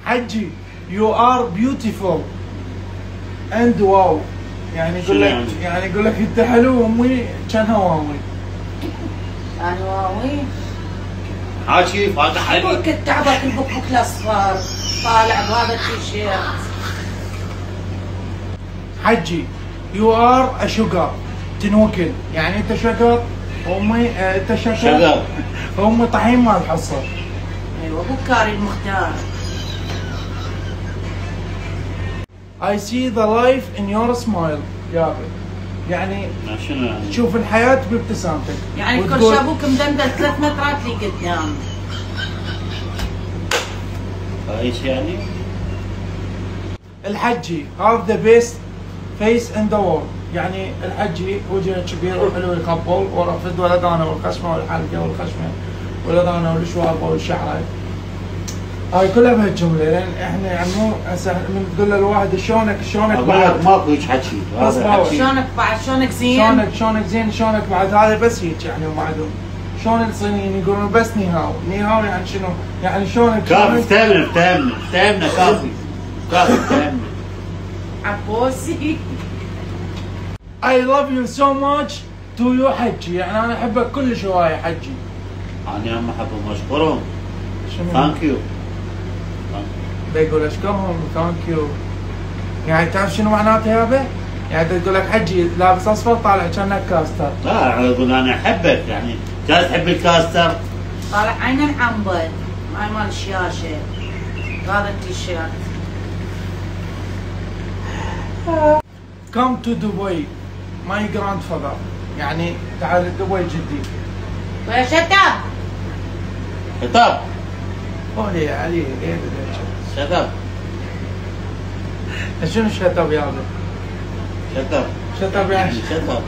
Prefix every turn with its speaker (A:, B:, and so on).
A: حجي you are beautiful and wow. يعني يقول لك يقول لك انت حلو امي كان هواوي.
B: يعني واوي
C: حاكي فاتح حلو.
B: كنت تعبك البكبك الاصفر طالع بهذا التيشيرت.
A: حجي you are a sugar تنوكل. يعني انت شقر امي انت شقر امي طحين ما تحصل.
B: ايوه بكاري المختار.
A: I see the life in your smile يابا. يعني
C: شنو يعني؟
A: تشوف الحياة بابتسامتك.
B: يعني كل شابوك مدندل 3 مترات لي قدام.
C: ايش يعني؟
A: الحجي have the best face in the world. يعني الحجي وجهه كبير وحلو يقبل ورفد ولدانه والخشمه والحلقه والخشمه ولدانه والشوارب والشعره. هاي كلها بهالجمله لان احنا يعني مو هسه من تقول للواحد شلونك بعد
C: ماكو هيك حكي.
B: شلونك بعد شلونك زين؟
A: شلونك زين شلونك بعد هذا بس هيك يعني وبعدهم. شلون الصينيين يقولون بس نيهاو يعني شنو؟ يعني شلونك
C: كافي افتهمنا كافي افتهمنا.
B: عبوسي
A: I love you so much to you حجي. يعني انا احبك كلش هواي حجي.
C: انا هم احبهم اشكرهم.
A: شنو؟
C: ثانك يو.
A: بيقول اشكرهم ثانك يو. يعني تعرف شنو معناته يابا؟ يعني تقول لك حجي لابس اصفر طالع كانك كاستر.
C: لا اقول انا احبك يعني جاي تحب الكاستر.
B: طالع عين العنبر هاي مال الشياشه هذا التيشيرت.
A: Come to Dubai my grandfather. يعني تعال دبي جدي.
B: ويا شتاب
C: شطب
A: قولي يا علي ليه
C: شطب
A: شنو شتاب يابا؟
C: شطب
A: شتاب يعني
C: شطب